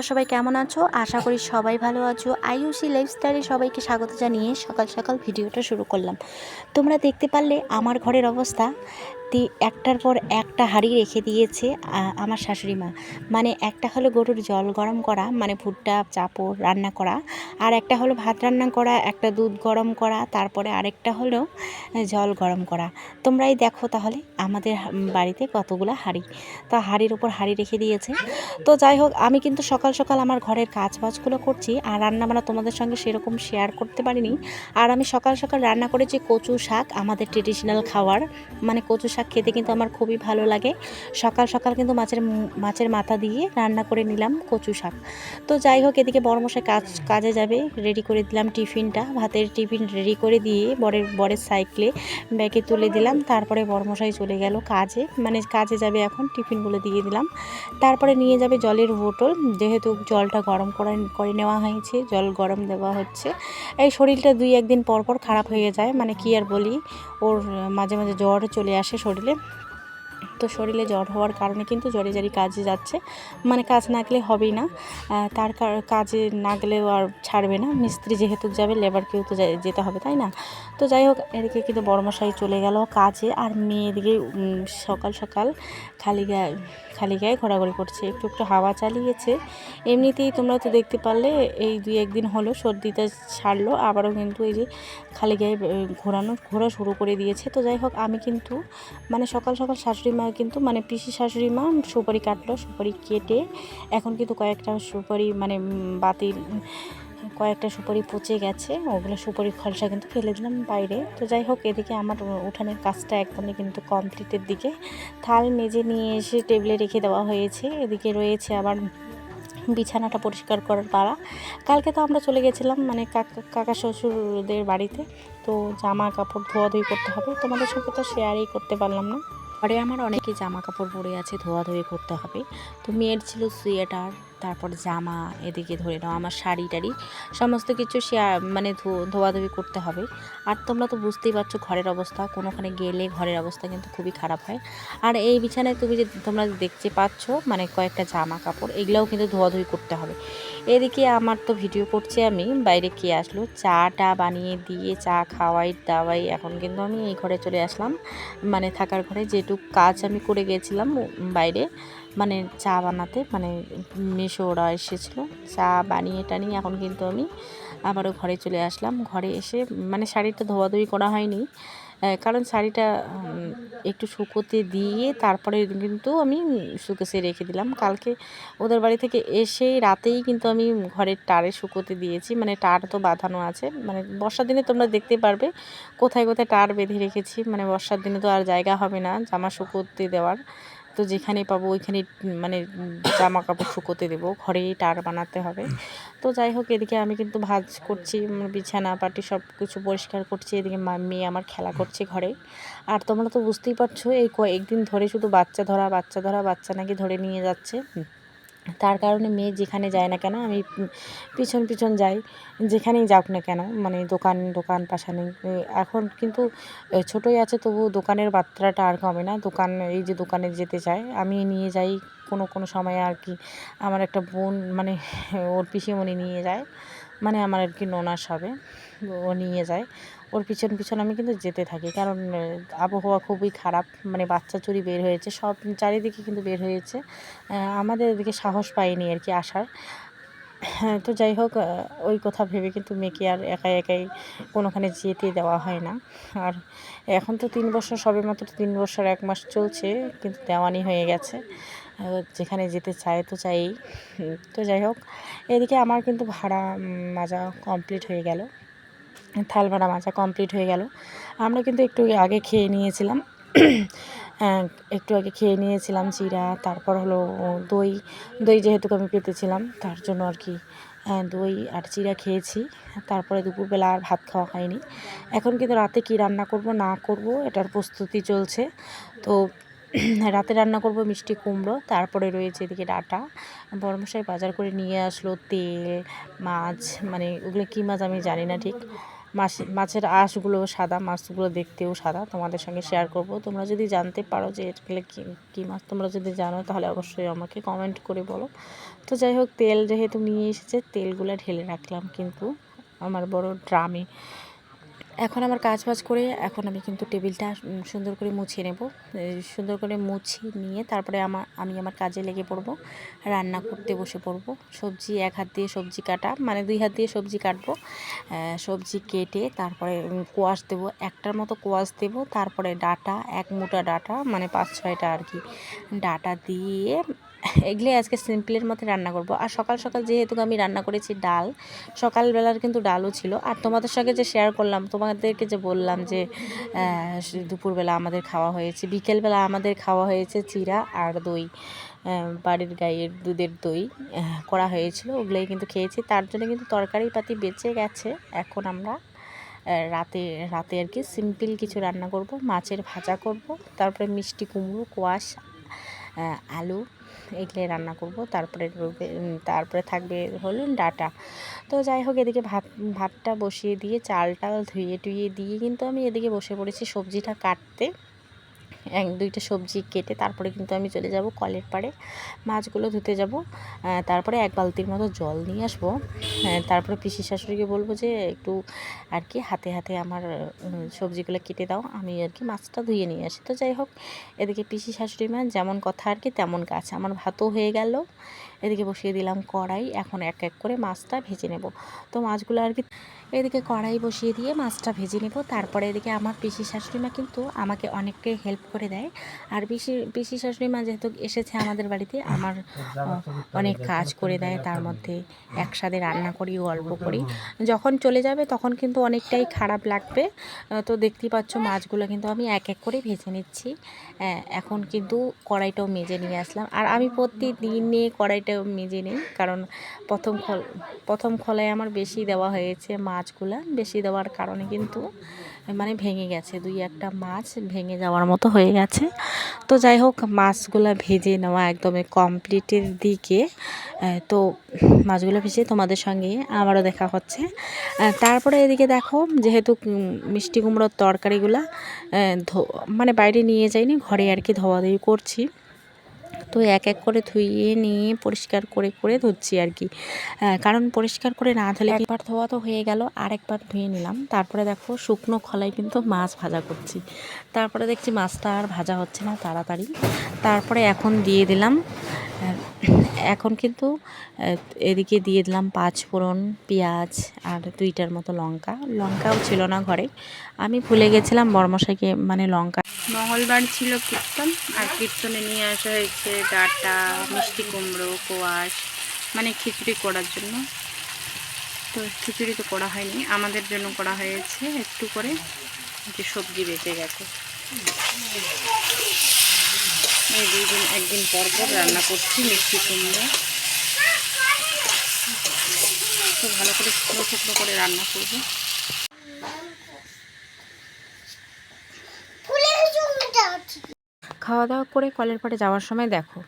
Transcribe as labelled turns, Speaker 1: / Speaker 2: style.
Speaker 1: সবাই কেমন আছো? আশা করি সবাই ভালো আছো। আইইউসি লাইফস্টাইলে সবাইকে স্বাগত জানিয়ে সকাল সকাল ভিডিওটা শুরু করলাম। তোমরা দেখতে পারলে আমার ঘরের অবস্থা। একটার পর একটা হাঁড়ি রেখে দিয়েছে আমার শাশুড়ি মা। মানে একটা হলো গরুর জল গরম করা, মানে ভুট্টা চাপড় রান্না করা, আর একটা হলো ভাত রান্না করা, একটা দুধ গরম করা, তারপরে আরেকটা হলো জল গরম করা। তোমরাই দেখো তাহলে আমাদের বাড়িতে কতগুলো হাঁড়ি। তা হাঁড়ির উপর হাঁড়ি রেখে দিয়েছে। তো যাই হোক, আমি কিন্তু সকাল সকাল আমার ঘরের কাজবাজগুলো করছি, আর রান্নাবান্না তোমাদের সঙ্গে সেরকম শেয়ার করতে পারিনি। আর আমি সকাল সকাল রান্না করেছি কচু শাক, আমাদের ট্রেডিশনাল খাবার। মানে কচু শাক খেতে কিন্তু আমার খুবই ভালো লাগে। সকাল সকাল কিন্তু মাছের মাথা দিয়ে রান্না করে নিলাম কচু শাক। তো যাই হোক, এদিকে বড়মশাই কাজে যাবে, রেডি করে দিলাম টিফিনটা। ভাতের টিফিন রেডি করে দিয়ে বরের সাইকেলে ব্যাগে তুলে দিলাম। তারপরে বড়মশাই চলে গেল কাজে, মানে কাজে যাবে এখন, টিফিনগুলো দিয়ে দিলাম। তারপরে নিয়ে যাবে জলের বোতল, যেহেতু জলটা গরম করে নেওয়া হয়েছে, জল গরম দেওয়া হচ্ছে। এই শরীরটা 2-1 দিন পর পর খারাপ হয়ে যায়, মানে কি আর বলি, ওর মাঝে মাঝে জ্বর চলে আসে শরীরে। তো শরীরে জ্বর হওয়ার কারণে কিন্তু জোরে জারি কাজে যাচ্ছে, মানে কাজ না গেলে হবেই না। তার কাজে না গেলেও আর ছাড়বে না, মিস্ত্রি যেহেতু যাবে, লেবারকেও তো যেতে হবে, তাই না? তো যাই হোক, এদিকে কিন্তু বড়মশাই চলে গেল কাজে, আর মেয়ে এদিকে সকাল সকাল খালি গায়ে ঘোরাঘুরি করছে, একটু একটু হাওয়া চালিয়েছে। এমনিতেই তোমরা তো দেখতে পারলে এই 2-1 দিন হলো সর্দিটা ছাড়লো, আবারও কিন্তু এই যে খালি গায়ে ঘোরা শুরু করে দিয়েছে। তো যাই হোক, আমি কিন্তু মানে সকাল সকাল শাশুড়ি মা কিন্তু, মানে পিসি শাশুড়ি মা সুপারি কাটলো, সুপারি কেটে এখন কিন্তু কয়েকটা সুপারি, মানে বাতিল কয়েকটা সুপারি পচে গেছে, ওগুলো সুপারি খলসা কিন্তু ফেলে দিলাম বাইরে। তো যাই হোক, এদিকে আমার উঠানের কাজটা একদমই কিন্তু কমপ্লিটের দিকে। থাল মেজে নিয়ে এসে টেবিলে রেখে দেওয়া হয়েছে। এদিকে রয়েছে আবার বিছানাটা পরিষ্কার করার পালা। কালকে তো আমরা চলে গেছিলাম, মানে কাকা শ্বশুরদের বাড়িতে। তো জামা কাপড় ধোয়াধুয়ি করতে হবে, তোমাদের সঙ্গে তো শেয়ারই করতে পারলাম না। ঘরে আমার অনেকই জামা কাপড় পরে আছে, ধোয়াধুয়ি করতে হবে। তো মেয়ের ছিল সোয়েটার, তারপর জামা, এদিকে ধরে নাও আমার শাড়ি টাড়ি, সমস্ত কিছু মানে ধোয়াধুয়ি করতে হবে। আর তোমরা তো বুঝতেই পারছো ঘরের অবস্থা, কোনোখানে গেলে ঘরের অবস্থা কিন্তু খুবই খারাপ হয়। আর এই বিছানায় তোমরা দেখতে পাচ্ছ, মানে কয়েকটা জামা কাপড়, এগুলোও কিন্তু ধোয়াধুয়ি করতে হবে। এদিকে আমার তো ভিডিও করছি আমি, বাইরে কে আসলো, চাটা বানিয়ে দিয়ে চা খাওয়াই দাওয়াই এখন কিন্তু আমি এই ঘরে চলে আসলাম, মানে থাকার ঘরে। যেটুকু কাজ আমি করে গিয়েছিলাম বাইরে, মানে চা বানাতে, মানে মেসো ওরা এসেছিলো, চা বানিয়ে টানিয়ে এখন কিন্তু আমি আবারও ঘরে চলে আসলাম। ঘরে এসে মানে শাড়িটা ধোয়াধুয়ি করা হয়নি, কারণ শাড়িটা একটু শুকোতে দিয়ে তারপরে কিন্তু আমি শুকোতে রেখে দিলাম। কালকে ওদের বাড়ি থেকে এসেই রাতেই কিন্তু আমি ঘরের টারে শুকোতে দিয়েছি, মানে টার তো বাঁধানো আছে, মানে বর্ষার দিনে তোমরা দেখতে পারবে কোথায় কোথায় টার বেঁধে রেখেছি। মানে বর্ষার দিনে তো আর জায়গা হবে না জামা শুকোতে দেওয়ার, তো যেখানে পাবো ওইখানে মানে জামা কাপড় শুকোতে দেবো, ঘরেই টার বানাতে হবে। তো যাই হোক, এদিকে আমি কিন্তু ভাঁজ করছি, বিছানা পাটি সব কিছু পরিষ্কার করছি, এদিকে মেয়ে আমার খেলা করছে ঘরে। আর তোমরা তো বুঝতেই পারছো, এই কয়েকদিন ধরে শুধু বাচ্চা নাকি ধরে নিয়ে যাচ্ছে। তার কারণে মেয়ে যেখানে যায় না কেন, আমি পিছন পিছন যাই, যেখানেই যাক না কেন, মানে দোকান পাশানি। এখন কিন্তু ছোটোই আছে, তবু দোকানের বার্তাটা আর কমে না। এই যে দোকানে যেতে চায়, আমি নিয়ে যাই কোনো সময় আর কি। আমার একটা বোন, মানে ওর পিসিমণি নিয়ে যায়, মানে আমার আর কি ননাস হবে, ও নিয়ে যায়। ওর পিছন পিছন আমি কিন্তু যেতে থাকি, কারণ আবহাওয়া খুবই খারাপ, মানে বাচ্চা চুরি বের হয়েছে, সব চারিদিকে কিন্তু বের হয়েছে। আমাদের এদিকে সাহস পাইনি আর কি আসার। হ্যাঁ, তো যাই হোক, ওই কথা ভেবে কিন্তু মেয়েকে আর একাই কোনোখানে যেতে দেওয়া হয় না। আর এখন তো 3 বছর, সবেমাত্র 3 বছর 1 মাস চলছে, কিন্তু দেওয়ানি হয়ে গেছে। যেখানে যেতে চায় তো চাইই। তো যাই হোক, এদিকে আমার কিন্তু ভাড়া মাজা কমপ্লিট হয়ে গেল, থাল ভাড়া মাজা কমপ্লিট হয়ে গেল। আমরা কিন্তু একটু আগে খেয়ে নিয়েছিলাম, একটু আগে খেয়ে নিয়েছিলাম চিড়া, তারপর হলো দই যেহেতু আমি পেতেছিলাম, তার জন্য আর কি দই আর চিড়া খেয়েছি। তারপরে দুপুরবেলা আর ভাত খাওয়া হয়নি। এখন কিন্তু রাতে কি রান্না করব না করব এটার প্রস্তুতি চলছে। তো রাতে রান্না করব মিষ্টি কুমড়ো, তারপরে রয়েছে এদিকে ডাঁটা। বড়মশাই বাজার করে নিয়ে আসলো তেল, মাছ, মানে ওগুলো কী মাছ আমি জানি না ঠিক। মাছের আঁশগুলো সাদা, মাছগুলো দেখতেও সাদা। তোমাদের সঙ্গে শেয়ার করব। তোমরা যদি জানতে পারো যে এগুলো কী মাছ, তোমরা যদি জানো তাহলে অবশ্যই আমাকে কমেন্ট করে বলো। তো যাই হোক, তেল যেহেতু নিয়ে এসেছে, তেলগুলো ঢেলে রাখলাম কিন্তু আমার বড় ড্রামে। এখন আমার কাজ বাজ করে এখন আমি কিন্তু টেবিলটা সুন্দর করে মুছে নেব। সুন্দর করে মুছিয়ে নিয়ে তারপরে আমি আমার কাজে লেগে পড়ব, রান্না করতে বসে পড়ব। সবজি এক হাত দিয়ে সবজি কাটা, মানে 2 হাত দিয়ে সবজি কাটবো। সবজি কেটে তারপরে কোয়াশ দেবো, একটার মতো কোয়াশ দেবো। তারপরে ডাঁটা, 1 মুঠা ডাঁটা, মানে 5-6টা আর কি ডাঁটা দিয়ে এগুলি আজকে সিম্পলের মধ্যে রান্না করব। আর সকাল সকাল যেহেতু আমি রান্না করেছি ডাল, সকালবেলার কিন্তু ডালও ছিল। আর তোমাদের সঙ্গে যে শেয়ার করলাম, তোমাদেরকে যে বললাম যে দুপুরবেলা আমাদের খাওয়া হয়েছে, বিকেলবেলা আমাদের খাওয়া হয়েছে চিড়া আর দই, বাড়ির গাইয়ের দুধের দই করা হয়েছিল, ওগুলোই কিন্তু খেয়েছি। তার জন্য কিন্তু তরকারি পাতি বেঁচে গেছে। এখন আমরা রাতে আর কি সিম্পল কিছু রান্না করব, মাছের ভাজা করব, তারপরে মিষ্টি কুমড়ো, কোয়াশ, আলু, এগুলো রান্না করব। তারপরে থাকবে হলো ডাঁটা। তো যাই হোক, এদিকে ভাতটা বসিয়ে দিয়ে চালটা ধুয়ে টুয়ে দিয়ে কিন্তু আমি এদিকে বসে পড়েছি সবজিটা কাটতে। 1-2টা সবজি কেটে তারপরে কিন্তু আমি চলে যাব কলের পাড়ে, মাছগুলো ধুতে যাব। তারপরে 1 বালতির মতো জল নিয়ে আসবো। তারপরে পিসি শাশুড়িকে বলবো যে একটু আর কি হাতে হাতে আমার সবজিগুলো কেটে দাও, আমি আর কি মাছটা ধুয়ে নিয়ে আসি। তো যাই হোক, এদিকে পিসি শাশুড়ি মা যেমন কথা আর কি তেমন কাজ। আমার ভাতও হয়ে গেল, এদিকে বসিয়ে দিলাম কড়াই। এখন এক এক করে মাছটা ভেজে নেব। তো মাছগুলো আর কি এদিকে কড়াই বসিয়ে দিয়ে মাছটা ভেজে নেব। তারপরে এদিকে আমার পিসি শাশুড়ি মা কিন্তু আমাকে অনেকটাই হেল্প করে দেয়। আর পিসি শাশুড়ি মা যেহেতু এসেছে আমাদের বাড়িতে, আমার অনেক কাজ করে দেয়। তার মধ্যে একসাথে রান্না করি, গল্প করি। যখন চলে যাবে তখন কিন্তু অনেকটাই খারাপ লাগবে। তো দেখতেই পাচ্ছ মাছগুলো কিন্তু আমি এক এক করে ভেজে নিচ্ছি। এখন কিন্তু কড়াইটাও মেজে নিয়ে আসলাম। আর আমি প্রতিদিনে কড়াইটাও মেজে নিই, কারণ প্রথম খোলায় আমার বেশি দেওয়া হয়েছে। মাছগুলা বেশি দেওয়ার কারণে কিন্তু মানে ভেঙে গেছে, 2-1টা মাছ ভেঙে যাওয়ার মতো হয়ে গেছে। তো যাই হোক, মাছগুলো ভেজে নেওয়া একদমই কমপ্লিটের দিকে। তো মাছগুলো ভেজে তোমাদের সঙ্গে আবারও দেখা হচ্ছে। তারপরে এদিকে দেখো, যেহেতু মিষ্টি কুমড়োর তরকারিগুলো মানে বাইরে নিয়ে যাইনি, ঘরে আর কি ধোয়াধুয়ি করছি। তো এক এক করে ধুয়ে নিয়ে পরিষ্কার করে করে ধুচ্ছি আর কি, কারণ পরিষ্কার করে না ধুলে একবার ধোয়া তো হয়ে গেল, আরেকবার ধুয়ে নিলাম। তারপরে দেখো শুকনো খোলায় কিন্তু মাছ ভাজা করছি। তারপরে দেখছি মাছটা আর ভাজা হচ্ছে না তাড়াতাড়ি। তারপরে এখন দিয়ে দিলাম, এখন কিন্তু এদিকে দিয়ে দিলাম 5 ফোড়ন, পেঁয়াজ আর 2টার মতো লঙ্কাও ছিল না ঘরে, আমি ভুলে গেছিলাম বড়মশাইকে, মানে লঙ্কা। মঙ্গলবার ছিল কীর্তন, আর কীর্তনে নিয়ে আসা হয়েছে ডাঁটা, মিষ্টি কুমড়ো, কোয়াশ, মানে খিচুড়ি করার জন্য। তো খিচুড়ি তো করা হয়নি, আমাদের জন্য করা হয়েছে একটু করে, যে সবজি বেঁচে গেছে। এই 2 দিন একদিন পর পর রান্না করছি মিষ্টি কুমড়ো। তো ভালো করে শুকনো শুকনো করে রান্না করবো। খাওয়া দাওয়া করে কলের পাড়ে যাওয়ার সময় দেখো